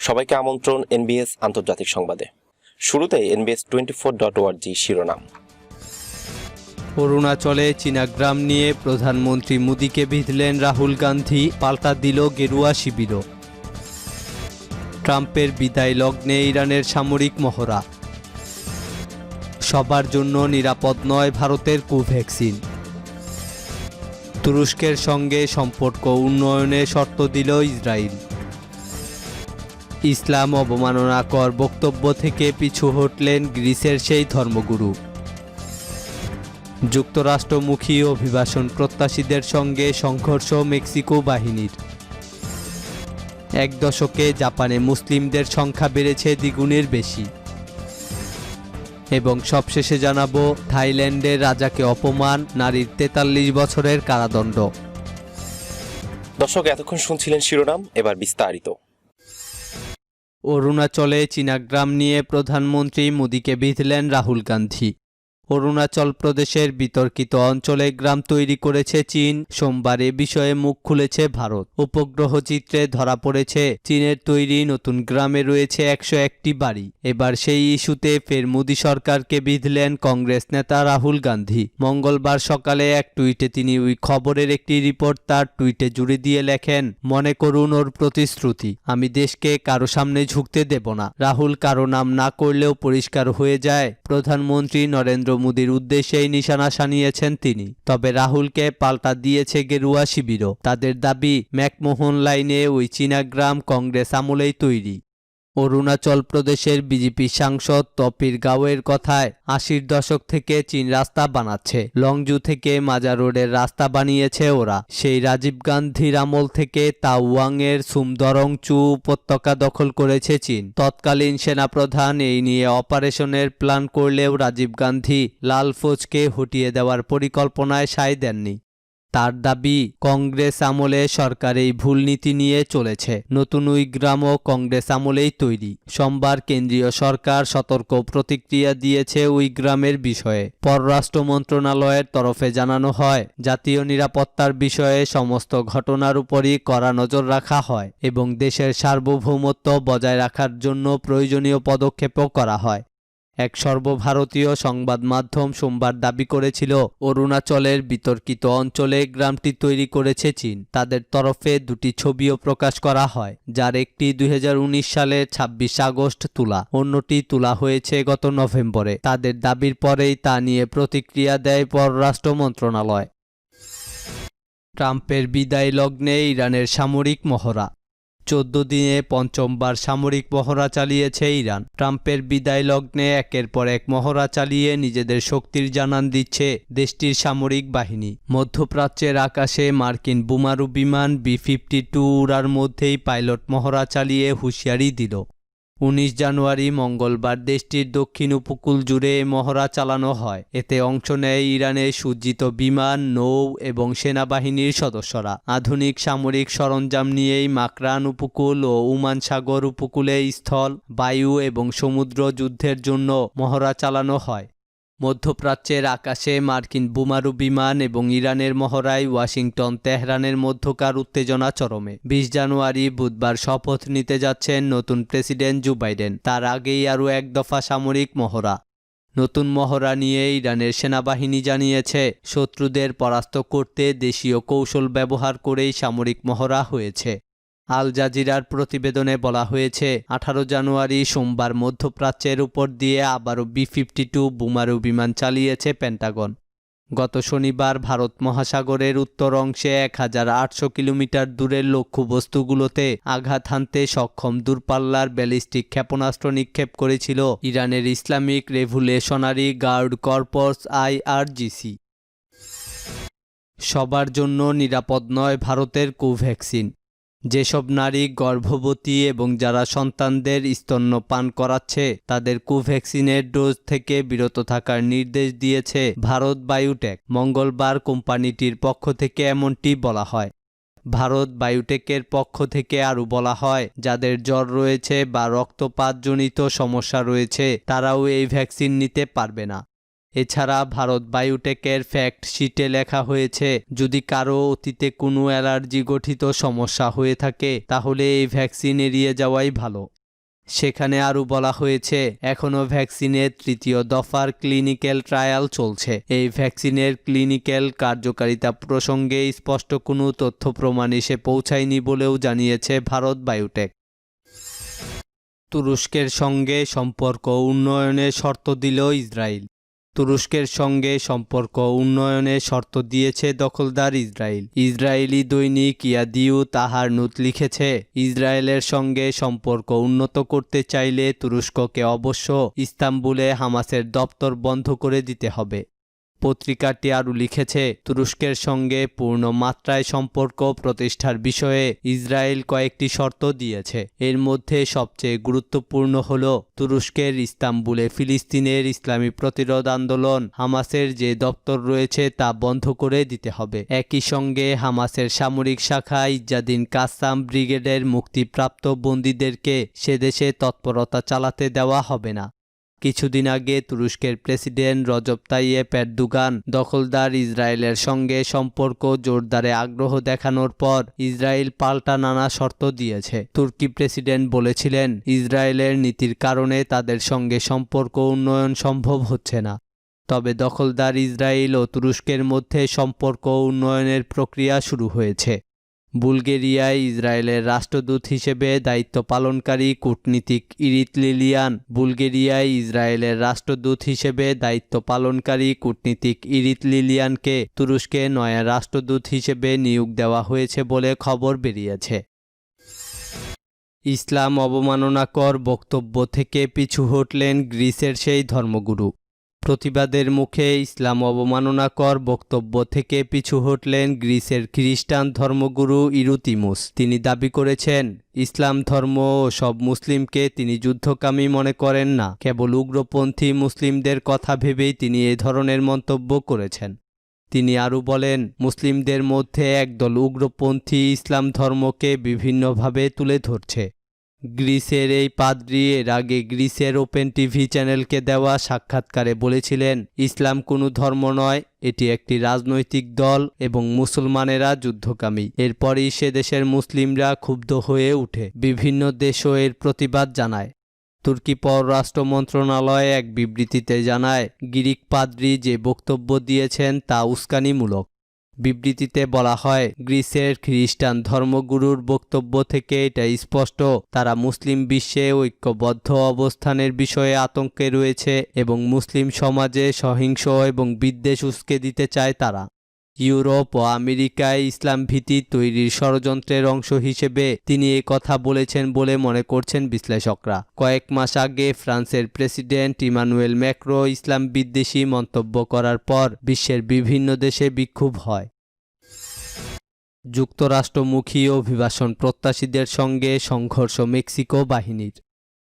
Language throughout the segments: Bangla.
সবাইকে আমন্ত্রণ এনবিএস আন্তর্জাতিক সংবাদে। শুরুতে NBS24.org শিরোনাম। অরুণাচলে চীনাগ্রাম নিয়ে প্রধানমন্ত্রী মোদীকে বিঁধলেন রাহুল গান্ধী, পাল্টা দিল গেরুয়া শিবিরও। ট্রাম্পের বিদায় লগ্নে ইরানের সামরিক মহড়া। সবার জন্য নিরাপদ নয় ভারতের কোভ্যাক্সিন। তুরস্কের সঙ্গে সম্পর্ক উন্নয়নে শর্ত দিল ইসরায়েল। ইসলাম অবমাননাকর বক্তব্য থেকে পিছু হটলেন গ্রিসের সেই ধর্মগুরু। যুক্তরাষ্ট্রমুখী অভিবাসন প্রত্যাশীদের সঙ্গে সংঘর্ষ মেক্সিকো বাহিনীর। এক দশকে জাপানে মুসলিমদের সংখ্যা বেড়েছে দ্বিগুণের বেশি। এবং সবশেষে জানাবো, থাইল্যান্ডের রাজাকে অপমান, নারীর 43 বছরের কারাদণ্ড। দর্শক, এতক্ষণ শুনছিলেন শিরোনাম, এবার বিস্তারিত। অরুণাচলে চীনাগ্রাম নিয়ে প্রধানমন্ত্রী মোদীকে বিঁধলেন রাহুল গান্ধী। অরুণাচল প্রদেশের বিতর্কিত অঞ্চলে গ্রাম তৈরি করেছে চীন। সোমবার এ বিষয়ে মুখ খুলেছে ভারত। উপগ্রহ চিত্রে ধরা পড়েছে চীনের তৈরি নতুন গ্রামে রয়েছে 101টি বাড়ি। এবার সেই ইস্যুতে ফের মোদী সরকারকে বিঁধলেন কংগ্রেস নেতা রাহুল গান্ধী। মঙ্গলবার সকালে এক টুইটে তিনি ওই খবরের একটি রিপোর্ট তার টুইটে জুড়ে দিয়ে লেখেন, মনে করুন ওর প্রতিশ্রুতি, আমি দেশকে কারো সামনে ঝুঁকতে দেব না। রাহুল কারো নাম না করলেও পরিষ্কার হয়ে যায় প্রধানমন্ত্রী নরেন্দ্র মোদীর উদ্দেশ্যেই নিশানা সানিয়েছেন তিনি। তবে রাহুলকে পাল্টা দিয়েছে গেরুয়া শিবিরও। তাদের দাবি, ম্যাকমোহন লাইনে ওই চীনাগ্রাম কংগ্রেস আমলেই তৈরি। অরুণাচল প্রদেশের বিজেপি সাংসদ তপির গাওয়ের কথায় 80-র দশক থেকে চীন রাস্তা বানাচ্ছে। লংজু থেকে মাজা রোডের রাস্তা বানিয়েছে ওরা। সেই রাজীব গান্ধীর আমল থেকে তাওয়াংয়ের সুমদরং চু উপত্যকা দখল করেছে চীন। তৎকালীন সেনাপ্রধান এই নিয়ে অপারেশনের প্ল্যান করলেও রাজীব গান্ধী লাল ফৌজকে হটিয়ে দেওয়ার পরিকল্পনায় সায় দেননি। তার দাবি, কংগ্রেস আমলে সরকার এই ভুল নীতি নিয়ে চলেছে। নতুন ওই গ্রামও কংগ্রেস আমলেই তৈরি। সোমবার কেন্দ্রীয় সরকার সতর্ক প্রতিক্রিয়া দিয়েছে ওই গ্রামের বিষয়ে। পররাষ্ট্র মন্ত্রণালয়ের তরফে জানানো হয়, জাতীয় নিরাপত্তার বিষয়ে সমস্ত ঘটনার উপরই কড়া নজর রাখা হয় এবং দেশের সার্বভৌমত্ব বজায় রাখার জন্য প্রয়োজনীয় পদক্ষেপও করা হয়। এক সর্বভারতীয় সংবাদ মাধ্যম সোমবার দাবি করেছিল, অরুণাচলের বিতর্কিত অঞ্চলে গ্রামটি তৈরি করেছে চীন। তাদের তরফে দুটি ছবিও প্রকাশ করা হয়, যার একটি 2019 সালের 26 আগস্ট তোলা, অন্যটি তোলা হয়েছে গত নভেম্বরে। তাদের দাবির পরেই তা নিয়ে প্রতিক্রিয়া দেয় পররাষ্ট্র মন্ত্রণালয়। ট্রাম্পের বিদায় লগ্নে ইরানের সামরিক মহড়া। 14 দিনে পঞ্চমবার সামরিক মহড়া চালিয়েছে ইরান। ট্রাম্পের বিদায় লগ্নে একের পর এক মহড়া চালিয়ে নিজেদের শক্তির জানান দিচ্ছে দেশটির সামরিক বাহিনী। মধ্যপ্রাচ্যের আকাশে মার্কিন বোমারু বিমান B-52 উড়ার মধ্যেই পাইলট মহড়া চালিয়ে হুঁশিয়ারি দিল। 19 জানুয়ারি মঙ্গলবার দেশটির দক্ষিণ উপকূল জুড়ে মহড়া চালানো হয়। এতে অংশ নেয় ইরানের সজ্জিত বিমান, নৌ এবং সেনাবাহিনীর সদস্যরা। আধুনিক সামরিক সরঞ্জাম নিয়েই মাকরান উপকূল ও ওমান সাগর উপকূলে স্থল, বায়ু এবং সমুদ্র যুদ্ধের জন্য মহড়া চালানো হয়। মধ্যপ্রাচ্যের আকাশে মার্কিন বোমারু বিমান এবং ইরানের মহড়ায় ওয়াশিংটন তেহরানের মধ্যকার উত্তেজনা চরমে। 20 জানুয়ারি বুধবার শপথ নিতে যাচ্ছেন নতুন প্রেসিডেন্ট জো বাইডেন। তার আগেই আরও এক দফা সামরিক মহড়া। নতুন মহড়া নিয়ে ইরানের সেনাবাহিনী জানিয়েছে, শত্রুদের পরাস্ত করতে দেশীয় কৌশল ব্যবহার করেই সামরিক মহড়া হয়েছে। আল জাজিরার প্রতিবেদনে বলা হয়েছে, 18 জানুয়ারি সোমবার মধ্যপ্রাচ্যের উপর দিয়ে আবারও B-52 বোমারু বিমান চালিয়েছে পেন্টাগন। গত শনিবার ভারত মহাসাগরের উত্তর অংশে 1800 কিলোমিটার দূরের লক্ষ্যবস্তুগুলোতে আঘাত হানতে সক্ষম দূরপাল্লার ব্যালিস্টিক ক্ষেপণাস্ত্র নিক্ষেপ করেছিল ইরানের Islamic revolutionary guard corps IRGC। সবার জন্য নিরাপদ নয় ভারতের কোভ্যাক্সিন। যেসব নারী গর্ভবতী এবং যারা সন্তানদের স্তন্যপান করাচ্ছে তাদের কোভ্যাক্সিনের ডোজ থেকে বিরত থাকার নির্দেশ দিয়েছে ভারত বায়োটেক। মঙ্গলবার কোম্পানিটির পক্ষ থেকে এমনটি বলা হয়। ভারত বায়োটেকের পক্ষ থেকে আরও বলা হয়, যাদের জ্বর রয়েছে বা রক্তপাতজনিত সমস্যা রয়েছে তারাও এই ভ্যাকসিন নিতে পারবে না। এছাড়া ভারত বায়োটেকের ফ্যাক্ট শিটে লেখা হয়েছে, যদি কারো অতীতে কোনো অ্যালার্জি গঠিত সমস্যা হয়ে থাকে তাহলে এই ভ্যাকসিন এড়িয়ে যাওয়াই ভালো। সেখানে আরও বলা হয়েছে, এখনও ভ্যাকসিনের তৃতীয় দফার ক্লিনিক্যাল ট্রায়াল চলছে। এই ভ্যাকসিনের ক্লিনিক্যাল কার্যকারিতা প্রসঙ্গে স্পষ্ট কোনো তথ্য প্রমাণ এসে পৌঁছায়নি বলেও জানিয়েছে ভারত বায়োটেক। তুরস্কের সঙ্গে সম্পর্ক উন্নয়নের শর্ত দিল ইসরায়েল। তুরস্কের সঙ্গে সম্পর্ক উন্নয়নে শর্ত দিয়েছে দখলদার ইসরায়েল। ইসরায়েলি দৈনিক ইয়াদিউত আহারনুত লিখেছে, ইসরায়েলের সঙ্গে সম্পর্ক উন্নত করতে চাইলে তুরস্ককে অবশ্য ইস্তাম্বুলে হামাসের দপ্তর বন্ধ করে দিতে হবে। পত্রিকাটি আরও লিখেছে, তুরস্কের সঙ্গে পূর্ণ মাত্রায় সম্পর্ক প্রতিষ্ঠার বিষয়ে ইসরায়েল কয়েকটি শর্ত দিয়েছে। এর মধ্যে সবচেয়ে গুরুত্বপূর্ণ হল তুরস্কের ইস্তাম্বুলে ফিলিস্তিনের ইসলামী প্রতিরোধ আন্দোলন হামাসের যে দপ্তর রয়েছে তা বন্ধ করে দিতে হবে। একই সঙ্গে হামাসের সামরিক শাখা ইজ্জাদিন কাসাম ব্রিগেডের মুক্তিপ্রাপ্ত বন্দীদেরকে সেদেশে তৎপরতা চালাতে দেওয়া হবে না। কিছুদিন আগে তুরস্কের প্রেসিডেন্ট রজব তাইয়েপ এরদোগান দখলদার ইসরায়েলের সঙ্গে সম্পর্ক জোরদারে আগ্রহ দেখানোর পর ইসরায়েল পাল্টা নানা শর্ত দিয়েছে। তুর্কি প্রেসিডেন্ট বলেছিলেন, ইসরায়েলের নীতির কারণে তাদের সঙ্গে সম্পর্ক উন্নয়ন সম্ভব হচ্ছে না। তবে দখলদার ইসরায়েল ও তুরস্কের মধ্যে সম্পর্ক উন্নয়নের প্রক্রিয়া শুরু হয়েছে। বুলগেরিয়ায় ইসরায়েলের রাষ্ট্রদূত হিসেবে দায়িত্ব পালনকারী কূটনীতিক ইরিত লিলিয়ান বুলগেরিয়ায় ইসরায়েলের রাষ্ট্রদূত হিসেবে দায়িত্ব পালনকারী কূটনীতিক ইরিত লিলিয়ানকে তুরস্কে নয়া রাষ্ট্রদূত হিসেবে নিয়োগ দেওয়া হয়েছে বলে খবর বেরিয়েছে। ইসলাম অবমাননাকর বক্তব্য থেকে পিছু হটলেন গ্রিসের সেই ধর্মগুরু। প্রতিবাদের মুখে ইসলাম অবমাননাকর বক্তব্য থেকে পিছু হটলেন গ্রিসের খ্রিস্টান ধর্মগুরু ইরুতিমুস। তিনি দাবি করেছেন, ইসলাম ধর্ম ও সব মুসলিমকে তিনি যুদ্ধকামী মনে করেন না, কেবল উগ্রপন্থী মুসলিমদের কথা ভেবেই তিনি এ ধরনের মন্তব্য করেছেন। তিনি আরও বলেন, মুসলিমদের মধ্যে একদল উগ্রপন্থী ইসলাম ধর্মকে বিভিন্নভাবে তুলে ধরছে। গ্রিসের এই পাদ্রী এর আগে গ্রিসের ওপেন টিভি চ্যানেলকে দেওয়া সাক্ষাৎকারে বলেছিলেন, ইসলাম কোনো ধর্ম নয়, এটি একটি রাজনৈতিক দল এবং মুসলমানেরা যুদ্ধকামী। এরপরই সে দেশের মুসলিমরা ক্ষুব্ধ হয়ে উঠে বিভিন্ন দেশও এর প্রতিবাদ জানায়। তুর্কি পররাষ্ট্র মন্ত্রণালয় এক বিবৃতিতে জানায়, গ্রিক পাদ্রী যে বক্তব্য দিয়েছেন তা উস্কানিমূলক। বিবৃতিতে বলা হয়, গ্রিসের খ্রিস্টান ধর্মগুরুর বক্তব্য থেকে এটা স্পষ্ট, তারা মুসলিম বিশ্বে ঐক্যবদ্ধ অবস্থানের বিষয়ে আতঙ্কে রয়েছে এবং মুসলিম সমাজে সহিংস এবং বিদ্বেষ উস্কে দিতে চায় তারা। ইউরোপ ও আমেরিকায় ইসলাম ভীতি তৈরির ষড়যন্ত্রের অংশ হিসেবে তিনি এ কথা বলেছেন বলে মনে করছেন বিশ্লেষকরা। কয়েক মাস আগে ফ্রান্সের প্রেসিডেন্ট ইমানুয়েল ম্যাক্রো ইসলাম বিদ্বেষী মন্তব্য করার পর বিশ্বের বিভিন্ন দেশে বিক্ষোভ হয়। যুক্তরাষ্ট্রমুখী অভিবাসন প্রত্যাশীদের সঙ্গে সংঘর্ষ মেক্সিকো বাহিনীর।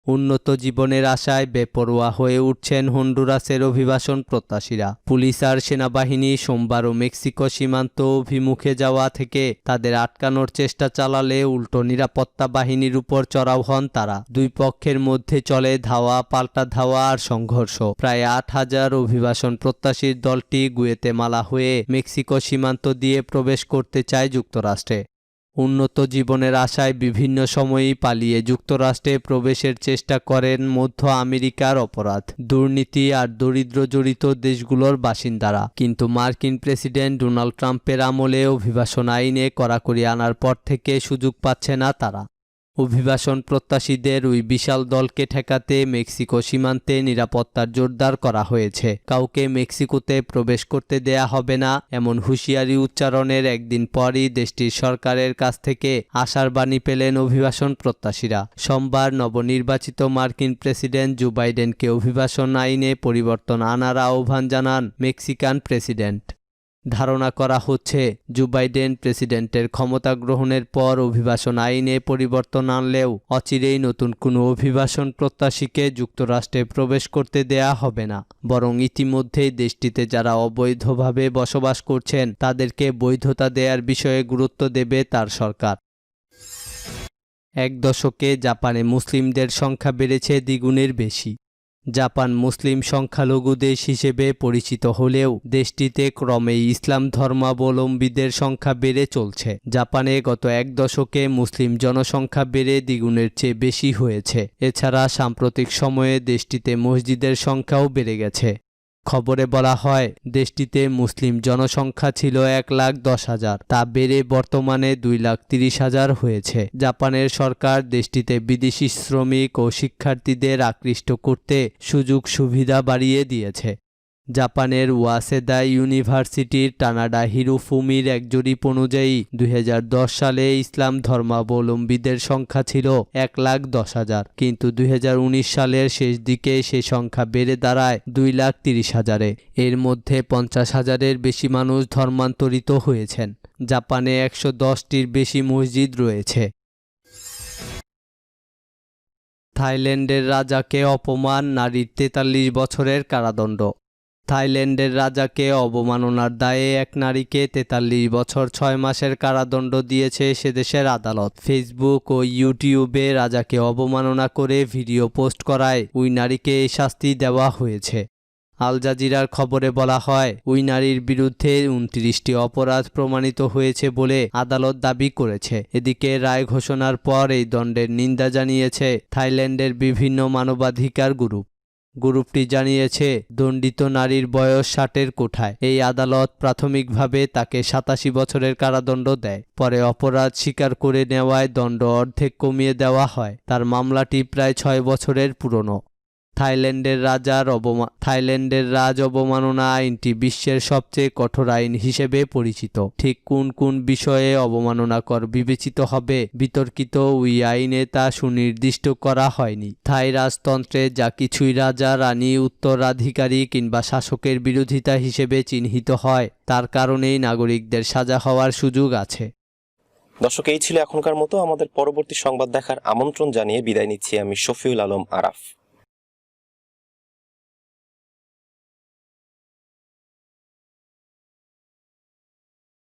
উন্নত জীবনের আশায় বেপরোয়া হয়ে উঠছেন হন্ডুরাসের অভিবাসন প্রত্যাশীরা। পুলিশ আর সেনাবাহিনী সোমবারও মেক্সিকো সীমান্ত অভিমুখে যাওয়া থেকে তাদের আটকানোর চেষ্টা চালালে উল্টো নিরাপত্তা বাহিনীর উপর চড়াও হন তারা। দুই পক্ষের মধ্যে চলে ধাওয়া পাল্টা ধাওয়া আর সংঘর্ষ। প্রায় 8,000 অভিবাসন প্রত্যাশীর দলটি গুয়েতেমালা হয়ে মেক্সিকো সীমান্ত দিয়ে প্রবেশ করতে চায় যুক্তরাষ্ট্রে। উন্নত জীবনের আশায় বিভিন্ন সময়েই পালিয়ে যুক্তরাষ্ট্রে প্রবেশের চেষ্টা করেন মধ্য আমেরিকার অপরাধ, দুর্নীতি আর দরিদ্র জড়িত দেশগুলোর বাসিন্দারা। কিন্তু মার্কিন প্রেসিডেন্ট ডোনাল্ড ট্রাম্পের আমলে অভিবাসন আইনে কড়াকড়ি আনার পর থেকে সুযোগ পাচ্ছে না তারা। অভিবাসন প্রত্যাশীদের ওই বিশাল দলকে ঠেকাতে মেক্সিকো সীমান্তে নিরাপত্তার জোরদার করা হয়েছে। কাউকে মেক্সিকোতে প্রবেশ করতে দেয়া হবে না এমন হুঁশিয়ারি উচ্চারণের একদিন পরই দেশটির সরকারের কাছ থেকে আশার বাণী পেলেন অভিবাসন প্রত্যাশীরা। সোমবার নবনির্বাচিত মার্কিন প্রেসিডেন্ট জো বাইডেনকে অভিবাসন আইনে পরিবর্তন আনার আহ্বান জানান মেক্সিকান প্রেসিডেন্ট। ধারণা করা হচ্ছে, জো বাইডেন প্রেসিডেন্টের ক্ষমতা গ্রহণের পর অভিবাসন আইনে পরিবর্তন আনলেও অচিরেই নতুন কোনো অভিবাসন প্রত্যাশীকে যুক্তরাষ্ট্রে প্রবেশ করতে দেয়া হবে না, বরং ইতিমধ্যেই দেশটিতে যারা অবৈধভাবে বসবাস করছেন তাদেরকে বৈধতা দেয়ার বিষয়ে গুরুত্ব দেবে তার সরকার। এক দশকে জাপানে মুসলিমদের সংখ্যা বেড়েছে দ্বিগুণের বেশি। জাপান মুসলিম সংখ্যালঘু দেশ হিসেবে পরিচিত হলেও দেশটিতে ক্রমেই ইসলাম ধর্মাবলম্বীদের সংখ্যা বেড়ে চলছে। জাপানে গত এক দশকে মুসলিম জনসংখ্যা বেড়ে দ্বিগুণের চেয়ে বেশি হয়েছে। এছাড়া সাম্প্রতিক সময়ে দেশটিতে মসজিদের সংখ্যাও বেড়ে গেছে। খবরে বলা হয়, দেশটিতে মুসলিম জনসংখ্যা ছিল 1,10,000, তা বেড়ে বর্তমানে 2,30,000 হয়েছে। জাপানের সরকার দেশটিতে বিদেশি শ্রমিক ও শিক্ষার্থীদের আকৃষ্ট করতে সুযোগ সুবিধা বাড়িয়ে দিয়েছে। জাপানের ওয়াসেদা ইউনিভার্সিটির টানাডা হিরোফুমির এক জরিপ অনুযায়ী 2010 সালে ইসলাম ধর্মাবলম্বীদের সংখ্যা ছিল 1,10,000, কিন্তু 2019 সালের শেষ দিকে সে সংখ্যা বেড়ে দাঁড়ায় 2,30,000-এ। এর মধ্যে 50,000-এর বেশি মানুষ ধর্মান্তরিত হয়েছেন। জাপানে 110টির বেশি মসজিদ রয়েছে। থাইল্যান্ডের রাজাকে অপমান, নারীর 43 বছরের কারাদণ্ড। থাইল্যান্ডের রাজাকে অবমাননার দায়ে এক নারীকে 43 বছর 6 মাসের কারাদণ্ড দিয়েছে সেদেশের আদালত। ফেসবুক ও ইউটিউবে রাজাকে অবমাননা করে ভিডিও পোস্ট করায় ওই নারীকে এই শাস্তি দেওয়া হয়েছে। আল জাজিরার খবরে বলা হয়, ওই নারীর বিরুদ্ধে 29টি অপরাধ প্রমাণিত হয়েছে বলে আদালত দাবি করেছে। এদিকে রায় ঘোষণার পর এই দণ্ডের নিন্দা জানিয়েছে থাইল্যান্ডের বিভিন্ন মানবাধিকার গ্রুপটি জানিয়েছে, দণ্ডিত নারীর বয়স 60-এর কোঠায়। এই আদালত প্রাথমিকভাবে তাকে 87 বছরের কারাদণ্ড দেয়। পরে অপরাধ স্বীকার করে নেওয়ায় দণ্ড অর্ধেক কমিয়ে দেওয়া হয়। তার মামলাটি প্রায় 6 বছরের পুরনো। থাইল্যান্ডের রাজ অবমাননা আইনটি বিশ্বের সবচেয়ে কঠোর আইন হিসেবে পরিচিত। ঠিক কোন কোন বিষয়ে অবমাননাকর বিবেচিত হবে বিতর্কিত ওই আইনে তা সুনির্দিষ্ট করা হয়নি। থাই রাজতন্ত্রে যা কিছুই রাজা, রানী, উত্তরাধিকারী কিংবা শাসকের বিরোধিতা হিসেবে চিহ্নিত হয়, তার কারণেই নাগরিকদের সাজা হওয়ার সুযোগ আছে। দর্শক, এই ছিল এখনকার মতো। আমাদের পরবর্তী সংবাদ দেখার আমন্ত্রণ জানিয়ে বিদায় নিচ্ছি আমি শফিউল আলম আরাফ।